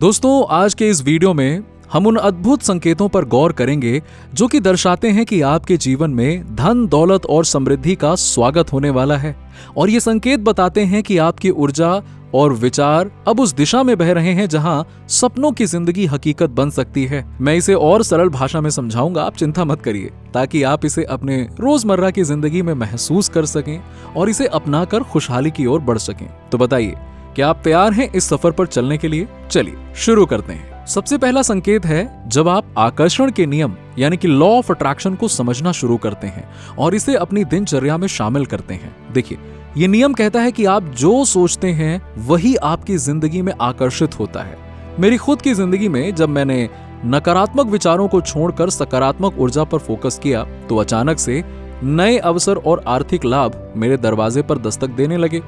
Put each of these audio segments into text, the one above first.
दोस्तों, आज के इस वीडियो में हम उन अद्भुत संकेतों पर गौर करेंगे जो कि दर्शाते हैं कि आपके जीवन में धन, दौलत और समृद्धि का स्वागत होने वाला है। और ये संकेत बताते हैं कि आपकी ऊर्जा और विचार अब उस दिशा में बह रहे हैं जहां सपनों की जिंदगी हकीकत बन सकती है। मैं इसे और सरल भाषा में समझाऊंगा, आप चिंता मत करिए, ताकि आप इसे अपने रोजमर्रा की जिंदगी में महसूस कर सकें और इसे अपनाकर खुशहाली की ओर बढ़ सकें। तो बताइए, क्या आप तैयार हैं इस सफर पर चलने के लिए? चलिए शुरू करते हैं। सबसे पहला संकेत है जब आप आकर्षण के नियम यानी कि लॉ ऑफ अट्रैक्शन को समझना शुरू करते हैं और इसे अपनी दिनचर्या में शामिल करते हैं। देखिए, ये नियम कहता है कि आप जो सोचते हैं वही आपकी जिंदगी में आकर्षित होता है। मेरी खुद की जिंदगी में जब मैंने नकारात्मक विचारों को छोड़कर सकारात्मक ऊर्जा पर फोकस किया तो अचानक से नए अवसर और आर्थिक लाभ मेरे दरवाजे पर दस्तक देने लगे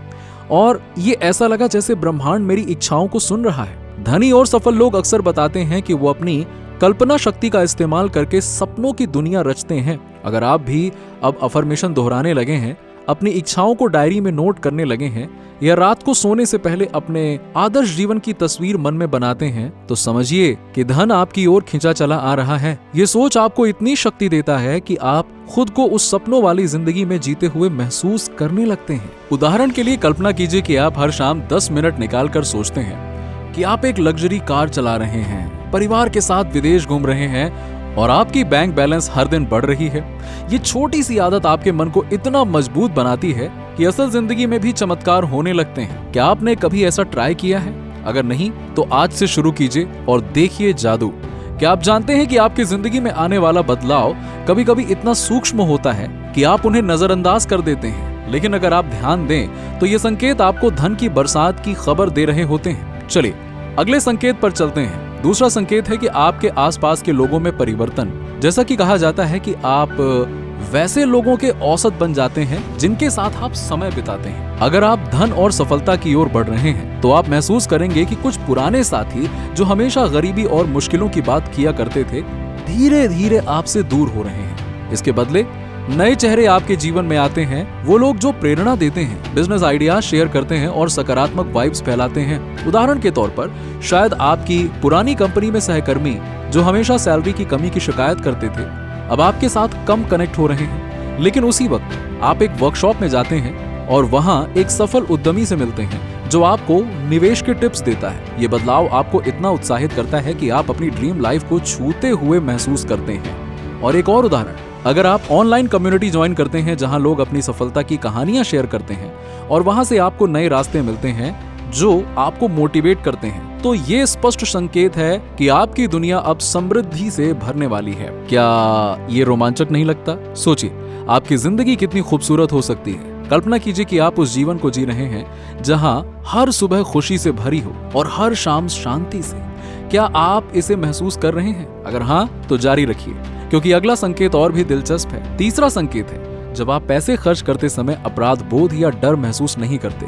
और ये ऐसा लगा जैसे ब्रह्मांड मेरी इच्छाओं को सुन रहा है। धनी और सफल लोग अक्सर बताते हैं कि वो अपनी कल्पना शक्ति का इस्तेमाल करके सपनों की दुनिया रचते हैं। अगर आप भी अब अफर्मेशन दोहराने लगे हैं, अपनी इच्छाओं को डायरी में नोट करने लगे हैं या रात को सोने से पहले अपने आदर्श जीवन की तस्वीर मन में बनाते हैं, तो समझिए कि धन आपकी ओर खींचा चला आ रहा है। ये सोच आपको इतनी शक्ति देता है कि आप खुद को उस सपनों वाली जिंदगी में जीते हुए महसूस करने लगते हैं। उदाहरण के लिए कल्पना कीजिए कि आप हर शाम 10 मिनट निकालकर सोचते हैं कि आप एक लग्जरी कार चला रहे हैं, परिवार के साथ विदेश घूम रहे हैं और आपकी बैंक बैलेंस हर दिन बढ़ रही है। ये छोटी सी आदत आपके मन को इतना मजबूत बनाती है कि असल जिंदगी में भी चमत्कार होने लगते हैं। क्या आपने कभी ऐसा ट्राई किया है? अगर नहीं तो आज से शुरू कीजिए और देखिए जादू। क्या आप जानते हैं कि आपकी जिंदगी में आने वाला बदलाव कभी कभी इतना सूक्ष्म होता है कि आप उन्हें नजरअंदाज कर देते हैं, लेकिन अगर आप ध्यान दें तो ये संकेत आपको धन की बरसात की खबर दे रहे होते हैं। चलिए अगले संकेत पर चलते हैं। दूसरा संकेत है कि आपके आसपास के लोगों में परिवर्तन। जैसा कि कहा जाता है कि आप वैसे लोगों के औसत बन जाते हैं जिनके साथ आप समय बिताते हैं। अगर आप धन और सफलता की ओर बढ़ रहे हैं तो आप महसूस करेंगे कि कुछ पुराने साथी जो हमेशा गरीबी और मुश्किलों की बात किया करते थे, धीरे धीरे आपसे दूर हो रहे हैं। इसके बदले नए चेहरे आपके जीवन में आते हैं, वो लोग जो प्रेरणा देते हैं, बिजनेस आइडियाज शेयर करते हैं और सकारात्मक वाइब्स फैलाते हैं। उदाहरण के तौर पर शायद आपकी पुरानी कंपनी में सहकर्मी जो हमेशा सैलरी की कमी की शिकायत करते थे, अब आपके साथ कम कनेक्ट हो रहे हैं। लेकिन उसी वक्त आप एक वर्कशॉप में जाते हैं और वहां एक सफल उद्यमी से मिलते हैं जो आपको निवेश के टिप्स देता है। ये बदलाव आपको इतना उत्साहित करता है कि आप अपनी ड्रीम लाइफ को छूते हुए महसूस करते हैं। और एक और उदाहरण, अगर आप ऑनलाइन कम्युनिटी ज्वाइन करते हैं जहां लोग अपनी सफलता की कहानियां शेयर करते हैं और वहां से आपको नए रास्ते मिलते हैं जो आपको मोटिवेट करते हैं, तो ये स्पष्ट संकेत है कि आपकी दुनिया अब समृद्धि से भरने वाली है। क्या ये रोमांचक नहीं लगता? सोचिए, आपकी जिंदगी कितनी खूबसूरत हो सकती है। कल्पना कीजिए कि आप उस जीवन को जी रहे हैं जहां हर सुबह खुशी से भरी हो और हर शाम शांति से। क्या आप इसे महसूस कर रहे हैं? अगर हाँ, तो जारी रखिए, क्योंकि अगला संकेत और भी दिलचस्प है। तीसरा संकेत है जब आप पैसे खर्च करते समय अपराध बोध या डर महसूस नहीं करते।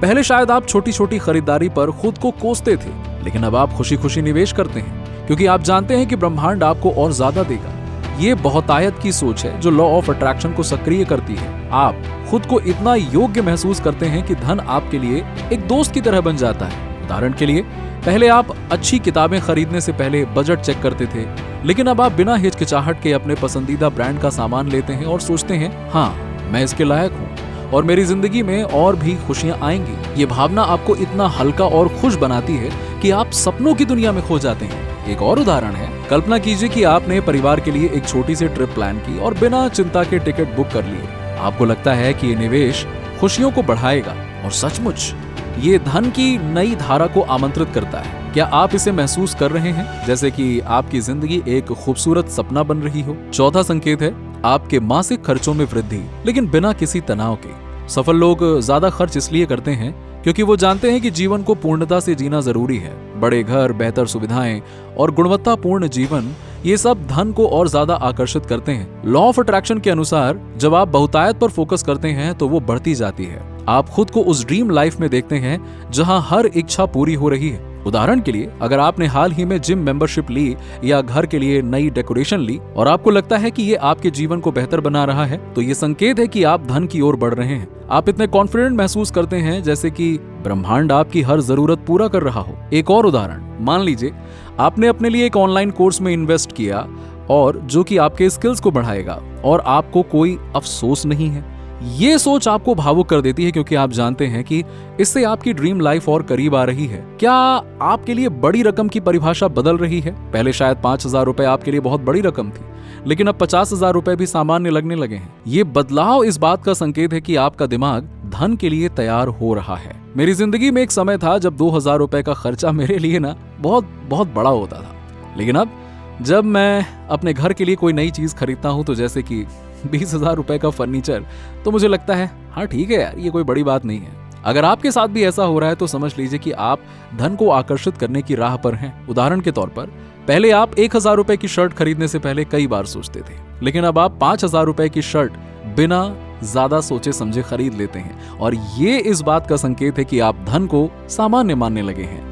पहले शायद आप छोटी छोटी खरीदारी पर खुद को कोसते थे, लेकिन अब आप खुशी खुशी निवेश करते हैं क्योंकि आप जानते हैं कि ब्रह्मांड आपको और ज्यादा देगा। ये बहुतायत की सोच है जो लॉ ऑफ अट्रैक्शन को सक्रिय करती है। आप खुद को इतना योग्य महसूस करते हैं कि धन आपके लिए एक दोस्त की तरह बन जाता है। उदाहरण के लिए, पहले आप अच्छी किताबें खरीदने से पहले बजट चेक करते थे, लेकिन अब आप बिना हिचकिचाहट के अपने पसंदीदा ब्रांड का सामान लेते हैं और सोचते हैं, हाँ, मैं इसके लायक हूँ और मेरी जिंदगी में और भी खुशियां आएंगी। ये भावना आपको इतना हल्का और खुश बनाती है कि आप सपनों की दुनिया में खो जाते हैं। एक और उदाहरण है, कल्पना कीजिए कि आपने परिवार के लिए एक छोटी सी ट्रिप प्लान की और बिना चिंता के टिकट बुक कर लिए। आपको लगता है कि ये निवेश खुशियों को बढ़ाएगा और सचमुच ये धन की नई धारा को आमंत्रित करता है। क्या आप इसे महसूस कर रहे हैं जैसे कि आपकी जिंदगी एक खूबसूरत सपना बन रही हो? चौथा संकेत है आपके मासिक खर्चों में वृद्धि, लेकिन बिना किसी तनाव के। सफल लोग ज्यादा खर्च इसलिए करते हैं क्योंकि वो जानते हैं कि जीवन को पूर्णता से जीना जरूरी है। बड़े घर, बेहतर सुविधाएं और गुणवत्तापूर्ण जीवन, ये सब धन को और ज्यादा आकर्षित करते हैं। लॉ ऑफ अट्रैक्शन के अनुसार जब आप बहुतायत पर फोकस करते हैं तो वो बढ़ती जाती है। आप खुद को उस ड्रीम लाइफ में देखते हैं जहां हर इच्छा पूरी हो रही है। उदाहरण के लिए, अगर आपने हाल ही में जिम मेंबरशिप ली या घर के लिए नई डेकोरेशन ली और आपको लगता है कि ये आपके जीवन को बेहतर बना रहा है, तो ये संकेत है कि आप धन की ओर बढ़ रहे हैं। आप इतने कॉन्फिडेंट महसूस करते हैं जैसे कि ब्रह्मांड आपकी हर जरूरत पूरा कर रहा हो। एक और उदाहरण, मान लीजिए आपने अपने लिए एक ऑनलाइन कोर्स में इन्वेस्ट किया और जो कि आपके स्किल्स को बढ़ाएगा और आपको कोई अफसोस नहीं है। ये सोच आपको भावुक कर देती है क्योंकि आप जानते हैं कि इससे आपकी ड्रीम लाइफ और करीब आ रही है। क्या आपके लिए बड़ी रकम की परिभाषा बदल रही है? पहले शायद 5,000 रुपए आपके लिए बहुत बड़ी रकम थी, लेकिन अब 50,000 रुपए भी सामान्य लगने लगे हैं। ये बदलाव इस बात का संकेत है कि आपका दिमाग धन के लिए तैयार हो रहा है। मेरी जिंदगी में एक समय था जब 2,000 रुपए का खर्चा मेरे लिए ना बहुत बड़ा होता था, लेकिन अब जब मैं अपने घर के लिए कोई नई चीज खरीदता हूं, तो जैसे कि 20,000 रुपए का फर्नीचर, तो मुझे लगता है हाँ ठीक है यार, ये कोई बड़ी बात नहीं है। अगर आपके साथ भी ऐसा हो रहा है तो समझ लीजिए कि आप धन को आकर्षित करने की राह पर हैं। उदाहरण के तौर पर, पहले आप 1,000 रुपए की शर्ट खरीदने से पहले कई बार सोचते थे, लेकिन अब आप 5,000 रुपए की शर्ट बिना ज्यादा सोचे समझे खरीद लेते हैं, और ये इस बात का संकेत है कि आप धन को सामान्य मानने लगे हैं।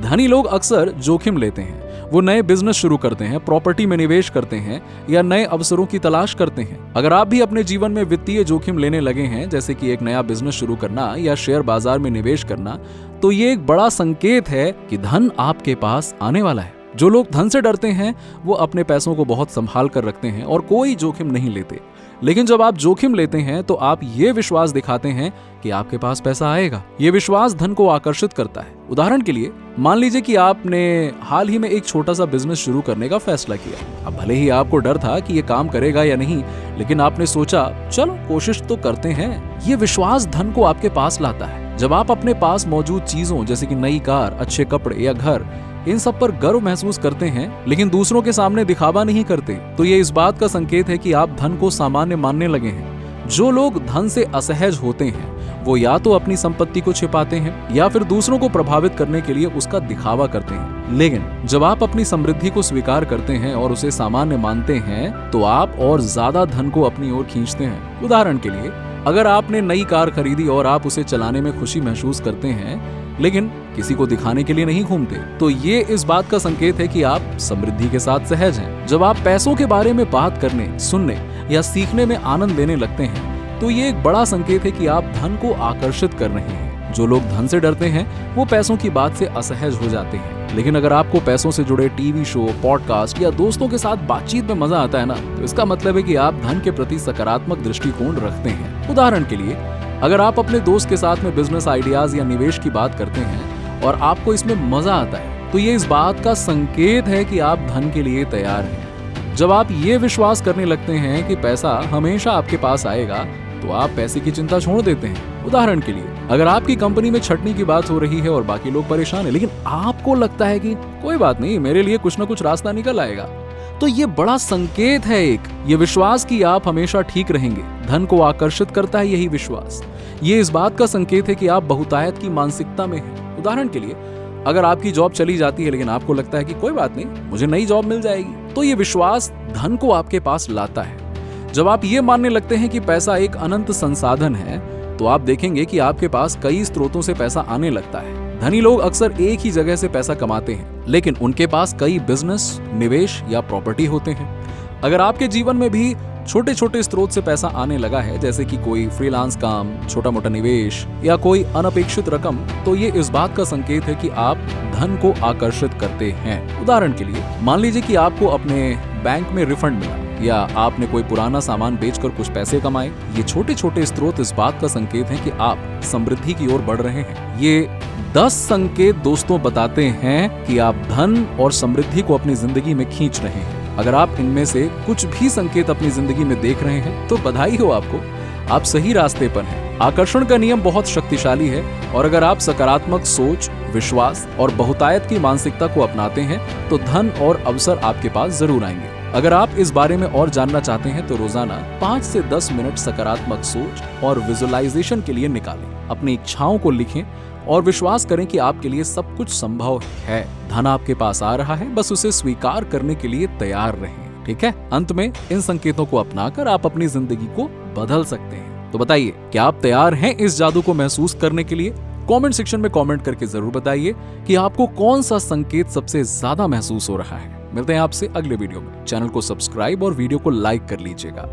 धनी लोग अक्सर जोखिम लेते हैं। वो नए बिजनेस शुरू करते हैं, प्रॉपर्टी में निवेश करते हैं या नए अवसरों की तलाश करते हैं। अगर आप भी अपने जीवन में वित्तीय जोखिम लेने लगे हैं, जैसे कि एक नया बिजनेस शुरू करना या शेयर बाजार में निवेश करना, तो ये एक बड़ा संकेत है कि धन आपके पास आने वाला है। जो लोग धन से डरते हैं वो अपने पैसों को बहुत संभाल कर रखते हैं और कोई जोखिम नहीं लेते। लेकिन जब आप जोखिम लेते हैं तो आप ये विश्वास दिखाते हैं कि आपके पास पैसा आएगा। ये विश्वास धन को आकर्षित करता है। उदाहरण के लिए, मान लीजिए कि आपने हाल ही में एक छोटा सा बिजनेस शुरू करने का फैसला किया। अब भले ही आपको डर था कि ये काम करेगा या नहीं, लेकिन आपने सोचा चलो कोशिश तो करते हैं। ये विश्वास धन को आपके पास लाता है। जब आप अपने पास मौजूद चीजों जैसे कि नई कार, अच्छे कपड़े या घर, इन सब पर गर्व महसूस करते हैं लेकिन दूसरों के सामने दिखावा नहीं करते, तो ये इस बात का संकेत है कि आप धन को सामान्य मानने लगे हैं। जो लोग धन से असहज होते हैं वो या तो अपनी संपत्ति को छिपाते हैं या फिर दूसरों को प्रभावित करने के लिए उसका दिखावा करते हैं। लेकिन जब आप अपनी समृद्धि को स्वीकार करते हैं और उसे सामान्य मानते हैं तो आप और ज्यादा धन को अपनी ओर खींचते हैं। उदाहरण के लिए, अगर आपने नई कार खरीदी और आप उसे चलाने में खुशी महसूस करते हैं लेकिन किसी को दिखाने के लिए नहीं घूमते, तो ये इस बात का संकेत है कि आप समृद्धि के साथ सहज हैं। जब आप पैसों के बारे में बात करने, सुनने या सीखने में आनंद लेने लगते हैं तो ये एक बड़ा संकेत है कि आप धन को आकर्षित कर रहे हैं। जो लोग धन से डरते हैं वो पैसों की बात से असहज हो जाते हैं। लेकिन अगर आपको पैसों से जुड़े टीवी शो, पॉडकास्ट या दोस्तों के साथ बातचीत में मजा आता है ना, तो इसका मतलब है कि आप धन के प्रति सकारात्मक दृष्टिकोण रखते हैं। उदाहरण के लिए, अगर आप अपने दोस्त के साथ में बिजनेस आइडियाज या निवेश की बात करते हैं और आपको इसमें मजा आता है, तो ये इस बात का संकेत है कि आप धन के लिए तैयार हैं। जब आप ये विश्वास करने लगते हैं कि पैसा हमेशा आपके पास आएगा, तो आप पैसे की चिंता छोड़ देते हैं। उदाहरण के लिए, अगर आपकी कंपनी में छटनी की बात हो रही है और बाकी लोग परेशान हैं, लेकिन आपको लगता है कि कोई बात नहीं, मेरे लिए कुछ ना कुछ रास्ता निकल आएगा, तो ये बड़ा संकेत है ये विश्वास कि आप हमेशा ठीक रहेंगे। धन को आकर्षित करता है यही विश्वास। ये इस बात का संकेत है कि आप बहुतायत की मानसिकता में हैं। उदाहरण के लिए, अगर आपकी जॉब चली जाती है लेकिन आपको लगता है कि कोई बात नहीं, मुझे नई जॉब मिल जाएगी, तो ये विश्वास धन को आपके पास लाता है। जब आप ये मानने लगते हैं कि पैसा एक अनंत संसाधन है, तो आप देखेंगे कि आपके पास कई स्रोतों से पैसा आने लगता है। धनी लोग अक्सर एक ही जगह से पैसा कमाते हैं, लेकिन उनके पास कई बिजनेस, निवेश या प्रॉपर्टी होते हैं। अगर आपके जीवन में भी छोटे छोटे स्रोत से पैसा आने लगा है, जैसे कि कोई फ्रीलांस काम, छोटा मोटा निवेश या कोई अनपेक्षित रकम, तो ये इस बात का संकेत है कि आप धन को आकर्षित करते हैं। उदाहरण के लिए, मान लीजिए कि आपको अपने बैंक में रिफंड मिला या आपने कोई पुराना सामान बेचकर कुछ पैसे कमाए। ये छोटे छोटे स्रोत इस बात का संकेत हैं कि आप समृद्धि की ओर बढ़ रहे हैं। ये 10 संकेत दोस्तों बताते हैं कि आप धन और समृद्धि को अपनी जिंदगी में खींच रहे हैं। अगर आप इनमें से कुछ भी संकेत अपनी जिंदगी में देख रहे हैं तो बधाई हो आपको, आप सही रास्ते पर हैं। आकर्षण का नियम बहुत शक्तिशाली है और अगर आप सकारात्मक सोच, विश्वास और बहुतायत की मानसिकता को अपनाते हैं तो धन और अवसर आपके पास जरूर आएंगे। अगर आप इस बारे में और जानना चाहते हैं तो रोजाना 5 से 10 मिनट सकारात्मक सोच और विजुअलाइजेशन के लिए निकालें। अपनी इच्छाओं को लिखें और विश्वास करें कि आपके लिए सब कुछ संभव है। धन आपके पास आ रहा है, बस उसे स्वीकार करने के लिए तैयार रहें। ठीक है? अंत में इन संकेतों को अपनाकर आप अपनी जिंदगी को बदल सकते हैं। तो बताइए, क्या आप तैयार हैं इस जादू को महसूस करने के लिए? कमेंट सेक्शन में कमेंट करके जरूर बताइए कि आपको कौन सा संकेत सबसे ज्यादा महसूस हो रहा है। मिलते हैं आपसे अगले वीडियो में। चैनल को सब्सक्राइब और वीडियो को लाइक कर लीजिएगा।